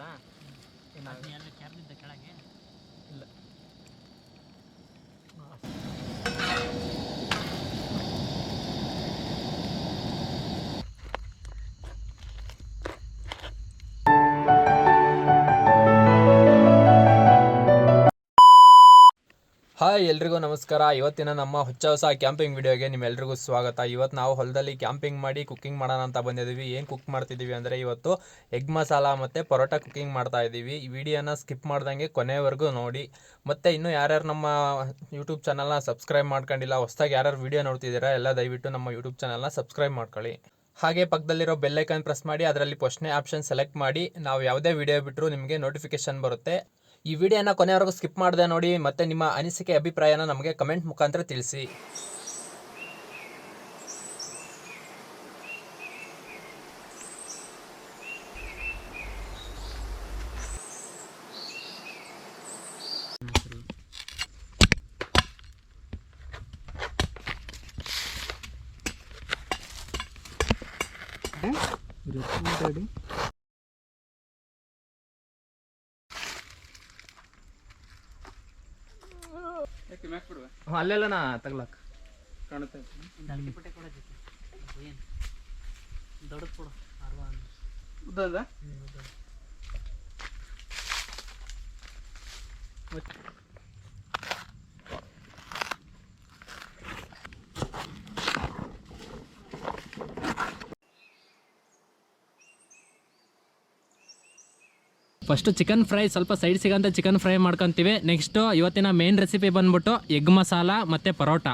ಎಲ್ಲ ಕೆರೆದಿದ್ದ ಕೆಳಗೆ ಇಲ್ಲ. ಹಾಯ್ ಎಲ್ರಿಗೂ ನಮಸ್ಕಾರ. ಇವತ್ತಿನ ನಮ್ಮ ಹೊಸ ಕ್ಯಾಂಪಿಂಗ್ ವಿಡಿಯೋಗೆ ನಿಮ್ಮೆಲ್ರಿಗೂ ಸ್ವಾಗತ. ಇವತ್ತು ನಾವು ಹೊಲದಲ್ಲಿ ಕ್ಯಾಂಪಿಂಗ್ ಮಾಡಿ ಕುಕ್ಕಿಂಗ್ ಮಾಡೋಣ ಅಂತ ಬಂದಿದ್ದೀವಿ. ಏನು ಕುಕ್ ಮಾಡ್ತಿದ್ದೀವಿ ಅಂದರೆ ಇವತ್ತು ಎಗ್ ಮಸಾಲ ಮತ್ತು ಪರೋಟ ಕುಕ್ಕಿಂಗ್ ಮಾಡ್ತಾ ಇದ್ದೀವಿ. ಈ ವಿಡಿಯೋನ ಸ್ಕಿಪ್ ಮಾಡ್ದಂಗೆ ಕೊನೆವರೆಗೂ ನೋಡಿ. ಮತ್ತು ಇನ್ನೂ ಯಾರ್ಯಾರು ನಮ್ಮ ಯೂಟ್ಯೂಬ್ ಚಾನಲ್ನ ಸಬ್ಸ್ಕ್ರೈಬ್ ಮಾಡ್ಕೊಂಡಿಲ್ಲ, ಹೊಸದಾಗಿ ಯಾರ್ಯಾರು ವಿಡಿಯೋ ನೋಡ್ತಿದ್ದೀರಾ ಎಲ್ಲ ದಯವಿಟ್ಟು ನಮ್ಮ ಯೂಟ್ಯೂಬ್ ಚಾನಲ್ನ ಸಬ್ಸ್ಕ್ರೈಬ್ ಮಾಡ್ಕೊಳ್ಳಿ. ಹಾಗೆ ಪಕ್ಕದಲ್ಲಿರೋ ಬೆಲ್ಲೈಕನ್ ಪ್ರೆಸ್ ಮಾಡಿ ಅದರಲ್ಲಿ ಫಸ್ಟ್ನೇ ಆಪ್ಷನ್ ಸೆಲೆಕ್ಟ್ ಮಾಡಿ. ನಾವು ಯಾವುದೇ ವಿಡಿಯೋ ಬಿಟ್ಟರು ನಿಮಗೆ ನೋಟಿಫಿಕೇಶನ್ ಬರುತ್ತೆ. ಈ ವಿಡಿಯೋನ ಕೊನೆವರೆಗೂ ಸ್ಕಿಪ್ ಮಾಡದೆ ನೋಡಿ. ಮತ್ತು ನಿಮ್ಮ ಅನಿಸಿಕೆ ಅಭಿಪ್ರಾಯನ ನಮಗೆ ಕಮೆಂಟ್ ಮುಖಾಂತರ ತಿಳಿಸಿ. ಅಲ್ಲೆಲ್ಲ ನಾ ತಗ್ಲಾಕ ಕಾಣುತ್ತೆ. ಪಟ್ಟೆ ಕೂಡ ಏನು ದೊಡ್ಡದು ಕೊಡು ಉದ್ದದ ಫಸ್ಟು ಚಿಕನ್ ಫ್ರೈ ಸ್ವಲ್ಪ ಸೈಡ್ ಸಿಗಂತ ಚಿಕನ್ ಫ್ರೈ ಮಾಡ್ಕೊತೀವಿ. ನೆಕ್ಸ್ಟು ಇವತ್ತಿನ ಮೇನ್ ರೆಸಿಪಿ ಬಂದ್ಬಿಟ್ಟು ಎಗ್ ಮಸಾಲ ಮತ್ತು ಪರೋಟ.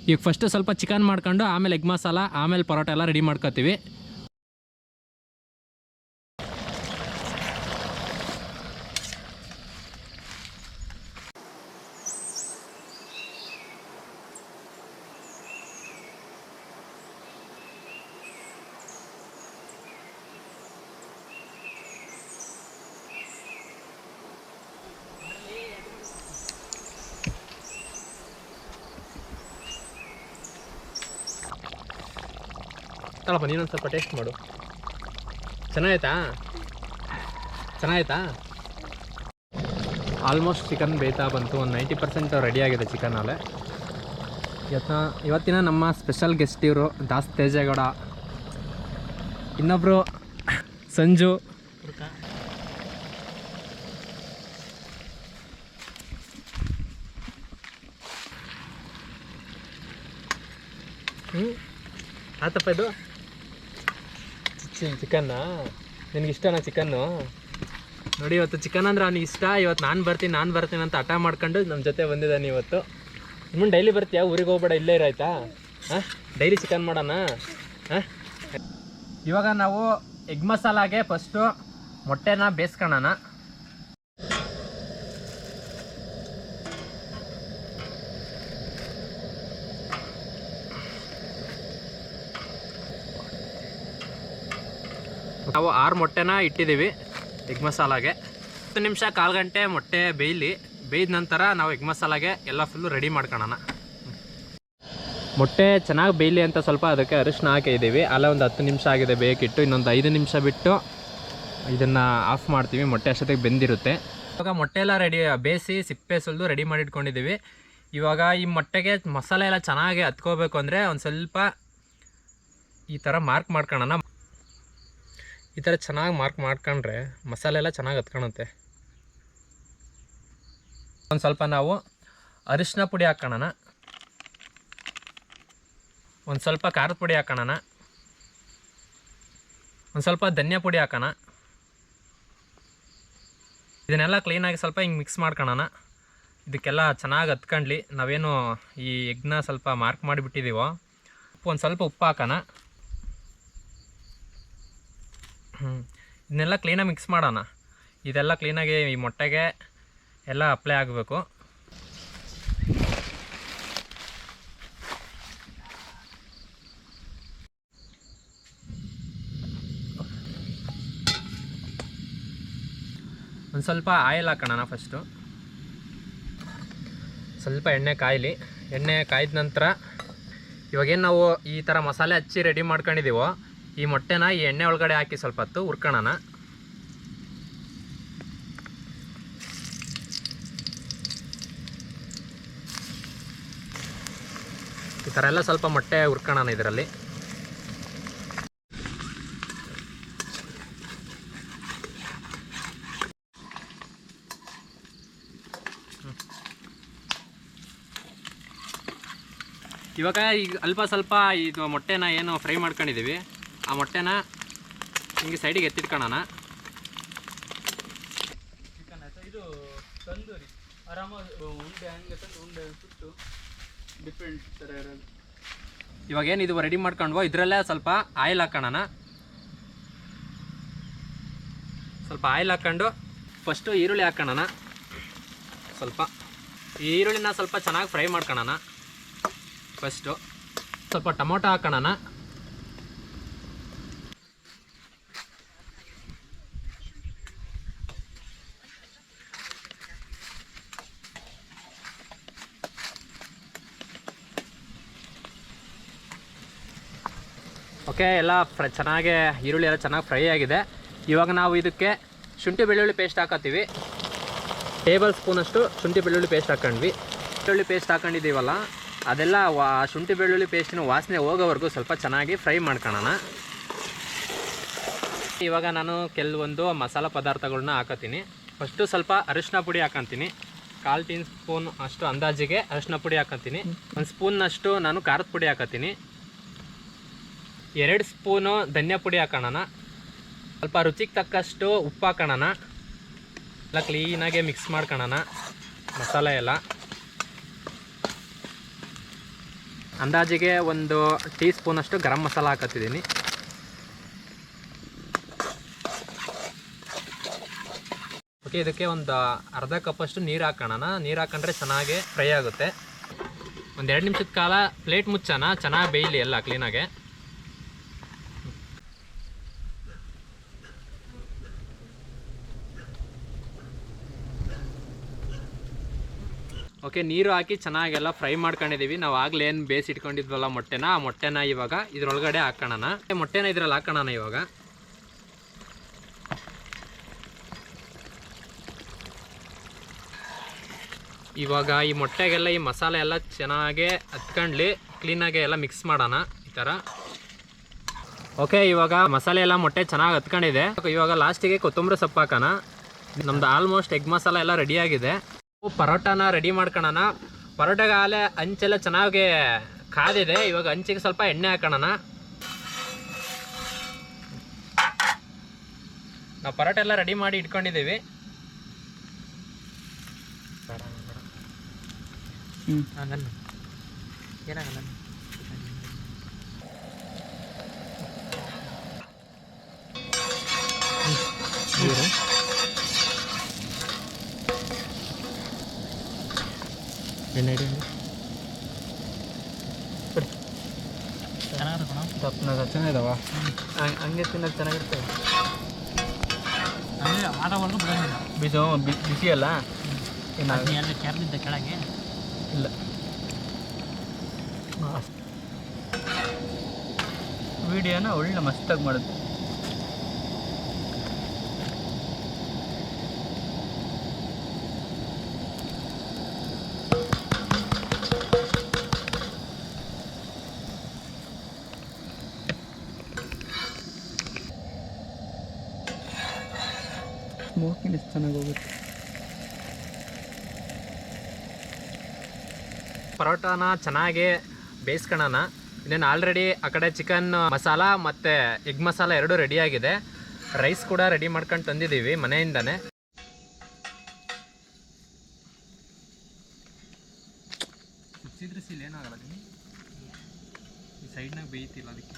ಈಗ ಫಸ್ಟು ಸ್ವಲ್ಪ ಚಿಕನ್ ಮಾಡ್ಕೊಂಡು ಆಮೇಲೆ ಎಗ್ ಮಸಾಲ ಆಮೇಲೆ ಪರೋಟ ಎಲ್ಲ ರೆಡಿ ಮಾಡ್ಕೊತೀವಿ. ತಳಪ್ಪ ನೀನೊಂದು ಸ್ವಲ್ಪ ಟೇಸ್ಟ್ ಮಾಡು. ಚೆನ್ನಾಯ್ತಾ? ಆಲ್ಮೋಸ್ಟ್ ಚಿಕನ್ ಬೇಯ್ತಾ ಬಂತು. ಒಂದು 90% ರೆಡಿಯಾಗಿದೆ ಚಿಕನ್ ಅಲ್ಲೇ. ಇವತ್ತಿನ ನಮ್ಮ ಸ್ಪೆಷಲ್ ಗೆಸ್ಟ್ ಇವರು ದಾಸ್ ತೇಜೇಗೌಡ, ಇನ್ನೊಬ್ಬರು ಸಂಜು, ಆತಪ್ಪ ಇದು ಚಿಕನ್ನ. ನಿನಗೆ ಇಷ್ಟನಾ ಚಿಕನ್ನು? ನೋಡಿ ಇವತ್ತು ಚಿಕನ್ ಅಂದ್ರೆ ಅವ್ನಿಗೆ ಇಷ್ಟ. ಇವತ್ತು ನಾನು ಬರ್ತೀನಿ ಅಂತ ಹಠ ಮಾಡ್ಕೊಂಡು ನಮ್ಮ ಜೊತೆ ಬಂದಿದ್ದಾನೆ ಇವತ್ತು. ಇನ್ನು ಡೈಲಿ ಬರ್ತೀಯಾ? ಊರಿಗೆ ಹೋಗ್ಬೇಡ, ಇಲ್ಲೇ ಇರಾಯ್ತಾ? ಹಾಂ, ಡೈಲಿ ಚಿಕನ್ ಮಾಡೋಣ. ಹಾಂ, ಇವಾಗ ನಾವು ಎಗ್ ಮಸಾಲಾಗೆ ಫಸ್ಟು ಮೊಟ್ಟೆನ ಬೇಯಿಸ್ಕೊಳ್ಳೋಣ. ನಾವು 6 ಮೊಟ್ಟೆನ ಇಟ್ಟಿದ್ದೀವಿ ಎಗ್ ಮಸಾಲಾಗೆ. 10 ನಿಮಿಷ 1/4 ಗಂಟೆ ಮೊಟ್ಟೆ ಬೇಯ್ದ ನಂತರ ನಾವು ಎಗ್ ಮಸಾಲಾಗೆ ಎಲ್ಲ ಫುಲ್ಲು ರೆಡಿ ಮಾಡ್ಕೊಳ್ಳೋಣ. ಮೊಟ್ಟೆ ಚೆನ್ನಾಗಿ ಬೇಯಲಿ ಅಂತ ಸ್ವಲ್ಪ ಅದಕ್ಕೆ ಅರಿಶಿನ ಹಾಕಿದ್ದೀವಿ. ಅಲ್ಲ ಒಂದು 10 ನಿಮಿಷ ಆಗಿದೆ ಬೇಯಕ್ಕಿಟ್ಟು. ಇನ್ನೊಂದು 5 ನಿಮಿಷ ಬಿಟ್ಟು ಇದನ್ನು ಆಫ್ ಮಾಡ್ತೀವಿ. ಮೊಟ್ಟೆ ಅಷ್ಟೊತ್ತಿಗೆ ಬೆಂದಿರುತ್ತೆ. ಇವಾಗ ಮೊಟ್ಟೆ ಎಲ್ಲ ಬೇಯಿಸಿ ಸಿಪ್ಪೆ ಸುಲಿದು ರೆಡಿ ಮಾಡಿ ಇಟ್ಕೊಂಡಿದ್ದೀವಿ. ಇವಾಗ ಈ ಮೊಟ್ಟೆಗೆ ಮಸಾಲೆ ಎಲ್ಲ ಚೆನ್ನಾಗಿ ಹತ್ಕೋಬೇಕು ಅಂದರೆ ಒಂದು ಸ್ವಲ್ಪ ಈ ಥರ ಮಾರ್ಕ್ ಮಾಡ್ಕೊಳ್ಳೋಣ. ಈ ಥರ ಚೆನ್ನಾಗಿ ಮಾರ್ಕ್ ಮಾಡ್ಕೊಂಡ್ರೆ ಮಸಾಲೆ ಎಲ್ಲ ಚೆನ್ನಾಗಿ ಹತ್ಕೊಳುತ್ತೆ. ಒಂದು ಸ್ವಲ್ಪ ನಾವು ಅರಿಶಿನ ಪುಡಿ ಹಾಕೋಣ, ಒಂದು ಸ್ವಲ್ಪ ಖಾರದ ಪುಡಿ ಹಾಕೋಣ, ಒಂದು ಸ್ವಲ್ಪ ಧನಿಯಾ ಪುಡಿ ಹಾಕೋಣ. ಇದನ್ನೆಲ್ಲ ಕ್ಲೀನಾಗಿ ಸ್ವಲ್ಪ ಹಿಂಗೆ ಮಿಕ್ಸ್ ಮಾಡ್ಕೊಳ್ಳೋಣ. ಇದಕ್ಕೆಲ್ಲ ಚೆನ್ನಾಗಿ ಹತ್ಕೊಂಡ್ಲಿ. ನಾವೇನು ಈ ಎಗ್ನ ಸ್ವಲ್ಪ ಮಾರ್ಕ್ ಮಾಡಿಬಿಟ್ಟಿದ್ದೀವೋ. ಒಂದು ಸ್ವಲ್ಪ ಉಪ್ಪು ಹಾಕೋಣ. ಇದನ್ನೆಲ್ಲ ಕ್ಲೀನಾಗಿ ಮಿಕ್ಸ್ ಮಾಡೋಣ. ಇದೆಲ್ಲ ಕ್ಲೀನಾಗಿ ಈ ಮೊಟ್ಟೆಗೆ ಎಲ್ಲ ಅಪ್ಲೈ ಆಗಬೇಕು. ಒಂದು ಸ್ವಲ್ಪ ಆಯಿಲ್ ಹಾಕೋಣ. ಫಸ್ಟು ಸ್ವಲ್ಪ ಎಣ್ಣೆ ಕಾಯಲಿ. ಎಣ್ಣೆ ಕಾಯ್ದ ನಂತರ ಇವಾಗೇನು ನಾವು ಈ ಥರ ಮಸಾಲೆ ಹಚ್ಚಿ ರೆಡಿ ಮಾಡ್ಕೊಂಡಿದ್ದೀವೋ ಈ ಮೊಟ್ಟೆನ ಈ ಎಣ್ಣೆ ಒಳಗಡೆ ಹಾಕಿ ಸ್ವಲ್ಪ ಹೊತ್ತು ಹುರ್ಕೊಳ್ಳೋಣ. ಈ ಥರ ಎಲ್ಲ ಸ್ವಲ್ಪ ಮೊಟ್ಟೆ ಹುರ್ಕೊಳ್ಳೋಣ ಇದರಲ್ಲಿ. ಇವಾಗ ಈಗ ಅಲ್ಪ ಸ್ವಲ್ಪ ಇದು ಮೊಟ್ಟೆನ ಏನು ಫ್ರೈ ಮಾಡ್ಕೊಂಡಿದ್ದೀವಿ, ಆ ಮೊಟ್ಟೆನ ಹಿಂಗೆ ಸೈಡಿಗೆ ಎತ್ತಿಟ್ಕೊಳ್ಳೋಣ. ಇದು ತಂದೂರಿ ಆರಾಮಾಗಿ ಉಂಡೆ ಹಂಗೆ ತಂದು ಉಂಡೆ ಸುಟ್ಟು ಡಿಫ್ರೆಂಟ್ ಥರ ಇರೋದು. ಇವಾಗೇನು ಇದು ರೆಡಿ ಮಾಡ್ಕೊಂಡ್ವೋ ಇದರಲ್ಲೇ ಸ್ವಲ್ಪ ಆಯಿಲ್ ಹಾಕೋಣ. ಸ್ವಲ್ಪ ಆಯಿಲ್ ಹಾಕ್ಕೊಂಡು ಫಸ್ಟು ಈರುಳ್ಳಿ ಹಾಕೋಣ. ಸ್ವಲ್ಪ ಈ ಈರುಳ್ಳಿನ ಸ್ವಲ್ಪ ಚೆನ್ನಾಗಿ ಫ್ರೈ ಮಾಡ್ಕೊಳ್ಳೋಣ. ಫಸ್ಟು ಸ್ವಲ್ಪ ಟೊಮೊಟೊ ಹಾಕೋಣ. ಓಕೆ, ಎಲ್ಲ ಚೆನ್ನಾಗಿ ಈರುಳ್ಳಿ ಎಲ್ಲ ಚೆನ್ನಾಗಿ ಫ್ರೈ ಆಗಿದೆ. ಇವಾಗ ನಾವು ಇದಕ್ಕೆ ಶುಂಠಿ ಬೆಳ್ಳುಳ್ಳಿ ಪೇಸ್ಟ್ ಹಾಕೋತೀವಿ. ಟೇಬಲ್ ಸ್ಪೂನಷ್ಟು ಶುಂಠಿ ಬೆಳ್ಳುಳ್ಳಿ ಪೇಸ್ಟ್ ಹಾಕೊಂಡ್ವಿ. ಬೆಳ್ಳುಳ್ಳಿ ಪೇಸ್ಟ್ ಹಾಕೊಂಡಿದ್ದೀವಲ್ಲ, ಅದೆಲ್ಲ ಶುಂಠಿ ಬೆಳ್ಳುಳ್ಳಿ ಪೇಸ್ಟಿನ ವಾಸನೆ ಹೋಗೋವರೆಗೂ ಸ್ವಲ್ಪ ಚೆನ್ನಾಗಿ ಫ್ರೈ ಮಾಡ್ಕೊಳ್ಳೋಣ. ಇವಾಗ ನಾನು ಕೆಲವೊಂದು ಮಸಾಲ ಪದಾರ್ಥಗಳನ್ನ ಹಾಕೋತೀನಿ. ಫಸ್ಟು ಸ್ವಲ್ಪ ಅರಿಶಿನ ಪುಡಿ ಹಾಕೊತೀನಿ. 1/4 ಟೀ ಸ್ಪೂನ್ ಅಷ್ಟು ಅಂದಾಜಿಗೆ ಅರಿಶಿನ ಪುಡಿ ಹಾಕೋತೀನಿ. 1 ಸ್ಪೂನ್ನಷ್ಟು ನಾನು ಖಾರದ ಪುಡಿ ಹಾಕೋತೀನಿ. 2 ಸ್ಪೂನು ಧನಿಯಾ ಪುಡಿ ಹಾಕೋಣ. ಸ್ವಲ್ಪ ರುಚಿಗೆ ತಕ್ಕಷ್ಟು ಉಪ್ಪು ಹಾಕೋಣ. ಎಲ್ಲ ಕ್ಲೀನಾಗೆ ಮಿಕ್ಸ್ ಮಾಡ್ಕೊಳ್ಳೋಣ ಮಸಾಲೆ ಎಲ್ಲ. ಅಂದಾಜಿಗೆ 1 ಟೀ ಸ್ಪೂನಷ್ಟು ಗರಂ ಮಸಾಲ ಹಾಕತ್ತಿದ್ದೀನಿ. ಓಕೆ, ಇದಕ್ಕೆ ಒಂದು ಅರ್ಧ ಕಪ್ಪಷ್ಟು ನೀರು ಹಾಕೋಣ. ನೀರು ಹಾಕೊಂಡ್ರೆ ಚೆನ್ನಾಗಿ ಫ್ರೈ ಆಗುತ್ತೆ. 1-2 ನಿಮಿಷದ ಕಾಲ ಪ್ಲೇಟ್ ಮುಚ್ಚೋಣ, ಚೆನ್ನಾಗಿ ಬೇಯಲಿ ಎಲ್ಲ ಕ್ಲೀನಾಗೆ. ಓಕೆ, ನೀರು ಹಾಕಿ ಚೆನ್ನಾಗೆಲ್ಲ ಫ್ರೈ ಮಾಡ್ಕೊಂಡಿದ್ದೀವಿ. ನಾವು ಆಗಲೇ ಏನು ಬೇಯಿಸಿಟ್ಕೊಂಡಿದ್ವಲ್ಲ ಮೊಟ್ಟೆನ, ಆ ಮೊಟ್ಟೆನ ಇವಾಗ ಇದ್ರೊಳಗಡೆ ಹಾಕೋಣ. ಮೊಟ್ಟೆನ ಇದ್ರಲ್ಲಿ ಹಾಕೋಣ ಇವಾಗ. ಇವಾಗ ಈ ಮೊಟ್ಟೆಗೆಲ್ಲ ಈ ಮಸಾಲೆ ಎಲ್ಲ ಚೆನ್ನಾಗಿ ಹತ್ಕೊಂಡ್ಲಿ ಕ್ಲೀನಾಗೆ ಎಲ್ಲ ಮಿಕ್ಸ್ ಮಾಡೋಣ ಈ ಥರ. ಓಕೆ, ಇವಾಗ ಮಸಾಲೆ ಎಲ್ಲ ಮೊಟ್ಟೆ ಚೆನ್ನಾಗಿ ಹತ್ಕೊಂಡಿದೆ. ಇವಾಗ ಲಾಸ್ಟಿಗೆ ಕೊತ್ತಂಬರಿ ಸೊಪ್ಪು ಹಾಕೋಣ. ನಮ್ದು ಆಲ್ಮೋಸ್ಟ್ ಎಗ್ ಮಸಾಲ ಎಲ್ಲ ರೆಡಿಯಾಗಿದೆ. ಪರೋಟಾನ ರೆಡಿ ಮಾಡ್ಕೊಳ್ಳೋಣ. ಪರೋಟಾಗೆ ಆಲೆ ಹಂಚೆಲ್ಲ ಚೆನ್ನಾಗಿ ಕಾದಿದೆ. ಇವಾಗ ಹಂಚಿಗೆ ಸ್ವಲ್ಪ ಎಣ್ಣೆ ಹಾಕೋಣ. ನಾವು ಪರೋಟ ಎಲ್ಲ ರೆಡಿ ಮಾಡಿ ಇಟ್ಕೊಂಡಿದ್ದೀವಿ. ಏನಾಗಲ್ಲ. ಚೆನ್ನಾಗಿದಾವ ಹಂಗೆ ತಿನ್ನೋದು ಚೆನ್ನಾಗಿರ್ತವೆ. ಆಟವರೆಗೂ ಬಿಡೋಂಗಿಲ್ಲ. ಬಿಸಿ ಅಲ್ಲ, ಎಲ್ಲ ಕೆರಳಿದ್ದ ಕೆಳಗೆ ಇಲ್ಲ. ವಿಡಿಯೋನ ಒಳ್ಳೆ ಮಸ್ತಾಗಿ ಮಾಡುತ್ತೆ. ಸ್ಮೋಕಿಂಗ್ ಎಷ್ಟು ಚೆನ್ನಾಗಿ ಹೋಗುತ್ತೆ. ಪರೋಟಾನ ಚೆನ್ನಾಗಿ ಬೇಯಿಸ್ಕೊಳ್ಳೋಣ. ಇನ್ನೇನು ಆಲ್ರೆಡಿ ಆ ಕಡೆ ಚಿಕನ್ ಮಸಾಲ ಮತ್ತು ಎಗ್ ಮಸಾಲ ಎರಡೂ ರೆಡಿಯಾಗಿದೆ. ರೈಸ್ ಕೂಡ ರೆಡಿ ಮಾಡ್ಕೊಂಡು ತಂದಿದ್ದೀವಿ ಮನೆಯಿಂದನೇ. ಕುಚ್ಚಿದ್ರೆ ಸೀಲ್ ಏನಾಗಲ್ಲ, ಈ ಸೈಡ್ನಾಗ ಬೇಯ್ತಿಲ್ಲ ಅದಕ್ಕೆ.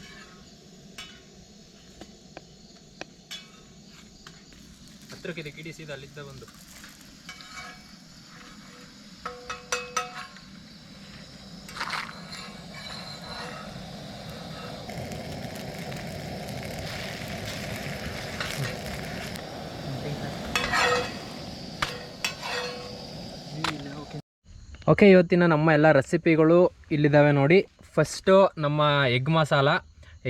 ಹತ್ರಕ್ಕಿದೆ ಕಿಡಿ ಸೀದಾ ಅಲ್ಲಿದ್ದ ಬಂದು. ಓಕೆ, ಇವತ್ತಿನ ನಮ್ಮ ಎಲ್ಲ ರೆಸಿಪಿಗಳು ಇಲ್ಲಿದ್ದಾವೆ ನೋಡಿ. ಫಸ್ಟು ನಮ್ಮ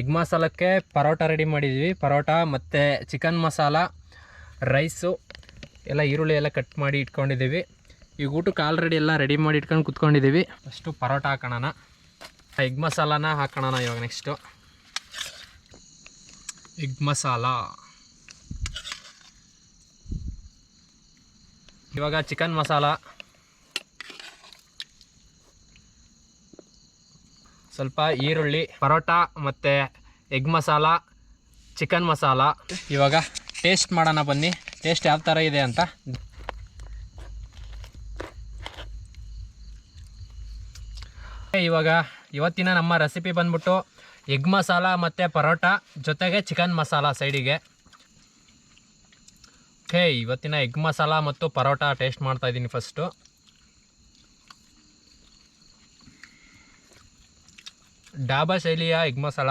ಎಗ್ ಮಸಾಲಕ್ಕೆ ಪರೋಟ ರೆಡಿ ಮಾಡಿದ್ವಿ. ಪರೋಟ ಮತ್ತು ಚಿಕನ್ ಮಸಾಲ, ರೈಸು ಎಲ್ಲ ಈರುಳ್ಳಿ ಎಲ್ಲ ಕಟ್ ಮಾಡಿ ಇಟ್ಕೊಂಡಿದ್ದೀವಿ. ಈಗ ಊಟಕ್ಕೆ ಆಲ್ರೆಡಿ ಎಲ್ಲ ರೆಡಿ ಮಾಡಿ ಇಟ್ಕೊಂಡು ಕುತ್ಕೊಂಡಿದ್ದೀವಿ. ಫಸ್ಟು ಪರೋಟ ಹಾಕೋಣ. ಎಗ್ ಮಸಾಲಾನ ಹಾಕೋಣ ಇವಾಗ. ನೆಕ್ಸ್ಟು ಎಗ್ ಮಸಾಲ, ಇವಾಗ ಚಿಕನ್ ಮಸಾಲ, ಸ್ವಲ್ಪ ಈರುಳ್ಳಿ, ಪರೋಟ ಮತ್ತು ಎಗ್ ಮಸಾಲ, ಚಿಕನ್ ಮಸಾಲ. ಇವಾಗ ಟೇಸ್ಟ್ ಮಾಡೋಣ ಬನ್ನಿ, ಟೇಸ್ಟ್ ಯಾವ ಥರ ಇದೆ ಅಂತ. ಇವಾಗ ಇವತ್ತಿನ ನಮ್ಮ ರೆಸಿಪಿ ಬಂದ್ಬಿಟ್ಟು ಎಗ್ ಮಸಾಲ ಮತ್ತು ಪರೋಟ ಜೊತೆಗೆ ಚಿಕನ್ ಮಸಾಲ ಸೈಡಿಗೆ. ಓಕೆ, ಇವತ್ತಿನ ಎಗ್ ಮಸಾಲ ಮತ್ತು ಪರೋಟ ಟೇಸ್ಟ್ ಮಾಡ್ತಾ ಇದ್ದೀನಿ ಫಸ್ಟು. ಡಾಬಾ ಶೈಲಿಯ ಎಗ್ ಮಸಾಲ,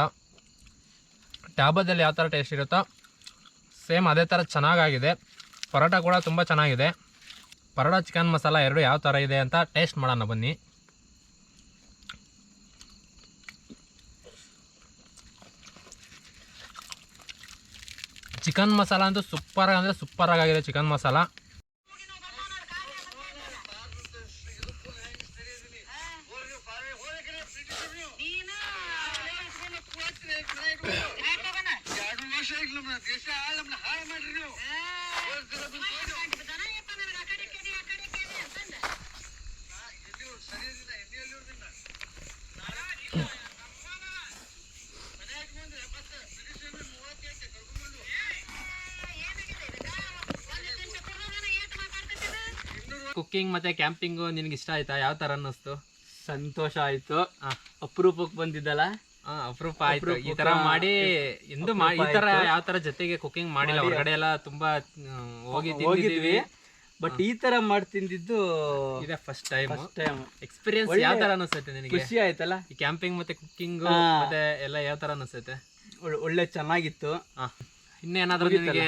ಡಾಬಾದಲ್ಲಿ ಯಾವ ಥರ ಟೇಸ್ಟ್ ಇರುತ್ತೋ ಸೇಮ್ ಅದೇ ಥರ ಚೆನ್ನಾಗಾಗಿದೆ. ಪರೋಟ ಕೂಡ ತುಂಬ ಚೆನ್ನಾಗಿದೆ. ಪರೋಟ ಚಿಕನ್ ಮಸಾಲ ಎರಡು ಯಾವ ಥರ ಇದೆ ಅಂತ ಟೇಸ್ಟ್ ಮಾಡೋಣ ಬನ್ನಿ. ಚಿಕನ್ ಮಸಾಲ ಅಂತೂ ಸೂಪರಾಗಿ ಅಂದರೆ ಸೂಪರಾಗಿದೆ ಚಿಕನ್ ಮಸಾಲ. ಕುಕ್ಕಿಂಗ್ ಮತ್ತು ಕ್ಯಾಂಪಿಂಗು ನಿನಗೆ ಇಷ್ಟ ಆಯ್ತಾ? ಯಾವ ಥರ ಅನ್ನಿಸ್ತು? ಸಂತೋಷ ಆಯ್ತು. ಅಪರೂಪಕ್ಕೆ ಬಂದಿದ್ದಲ್ಲ, ಅಪರೂಪ ಆಯ್ತು. ಈ ತರ ಮಾಡಿ ಎಂದು ಈ ತರ ಯಾವ ತರ ಜೊತೆಗೆ ಕುಕಿಂಗ್ ಮಾಡಿಲ್ಲ. ಹೊರಗಡೆ ಎಲ್ಲ ತುಂಬಾ ಹೋಗಿದ್ವಿ, ಬಟ್ ಈ ತರ ಮಾಡಿ ತಿಂದಿದ್ದು ಇದೆ ಫಸ್ಟ್ ಟೈಮ್. ಎಕ್ಸ್ಪೀರಿಯನ್ಸ್ ಒಳ್ಳೆ- ಯಾವ ತರ ಅನಿಸ್ತೈತೆ ನಿನಗೆ? ಖುಷಿ ಆಯ್ತಲ್ಲ. ಈ ಕ್ಯಾಂಪಿಂಗ್ ಮತ್ತೆ ಕುಕ್ಕಿಂಗ್ ಮತ್ತೆ ಎಲ್ಲ ಯಾವ ತರ ಅನಿಸ್ತೈತೆ? ಒಳ್ಳೆ ಚೆನ್ನಾಗಿತ್ತು. ಇನ್ನೇನಾದ್ರೂ ನಿನಗೆ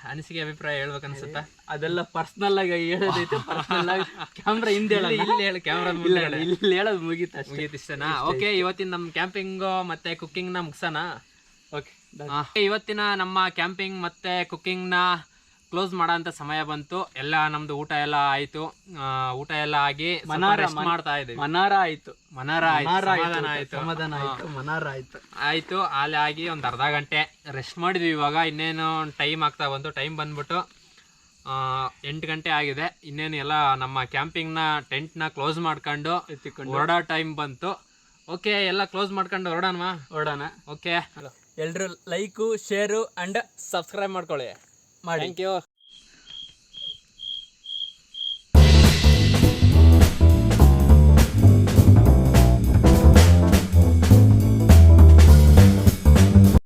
ಅನಿಸಿಕೆ ಅಭಿಪ್ರಾಯ ಹೇಳ್ಬೇಕನ್ಸುತ್ತಾ? ಅದೆಲ್ಲ ಪರ್ಸನಲ್ ಆಗಿ ಹೇಳೋದೈತೆ. ಪರ್ಸನಲ್ ಆಗಿ ಕ್ಯಾಮ್ರಾ ಹಿಂದೆ ಇಲ್ಲಿ ಹೇಳಿ, ಕ್ಯಾಮ್ರಾ ಇಲ್ಲಿ ಹೇಳೋದು ಮುಗೀತು ಇಷ್ಟನಾ? ಓಕೆ, ಇವತ್ತಿನ ನಮ್ಮ ಕ್ಯಾಂಪಿಂಗ್ ಮತ್ತೆ ಕುಕ್ಕಿಂಗ್ ನ ಮುಗ್ಸೋಣ. ಓಕೆ, ಇವತ್ತಿನ ನಮ್ಮ ಕ್ಯಾಂಪಿಂಗ್ ಮತ್ತೆ ಕುಕ್ಕಿಂಗ್ ನ ಕ್ಲೋಸ್ ಮಾಡೋ ಅಂತ ಸಮಯ ಬಂತು. ಎಲ್ಲ ನಮ್ದು ಊಟ ಎಲ್ಲ ಆಯ್ತು. ಊಟ ಎಲ್ಲ ಆಗಿ ರೆಸ್ಟ್ ಮಾಡ್ತಾ ಇದ್ದೀವಿ. ಮನಾರ ಆಯ್ತು, ಮನಾರ ಆಯ್ತು, ಸಮಾಧಾನ ಆಯ್ತು, ಮನಾರ ಆಯ್ತು. ಅಲ್ಲಿ ಆಗಿ ಒಂದು ಅರ್ಧ ಗಂಟೆ ರೆಸ್ಟ್ ಮಾಡಿದ್ವಿ. ಇವಾಗ ಇನ್ನೇನು ಟೈಮ್ ಆಗ್ತಾ ಬಂತು. ಟೈಮ್ ಬಂದ್ಬಿಟ್ಟು 8 ಗಂಟೆ ಆಗಿದೆ. ಇನ್ನೇನು ಎಲ್ಲ ನಮ್ಮ ಕ್ಯಾಂಪಿಂಗ್ನ ಟೆಂಟ್ನ ಕ್ಲೋಸ್ ಮಾಡ್ಕೊಂಡು ಹೊರಡೋ ಟೈಮ್ ಬಂತು. ಓಕೆ, ಎಲ್ಲ ಕ್ಲೋಸ್ ಮಾಡ್ಕೊಂಡು ಹೊರಡೋಣ. ಓಕೆ, ಎಲ್ರು ಲೈಕು, ಶೇರು ಅಂಡ್ ಸಬ್ಸ್ಕ್ರೈಬ್ ಮಾಡ್ಕೊಳ್ಳಿ. ಮಾಡಿ. Thank you.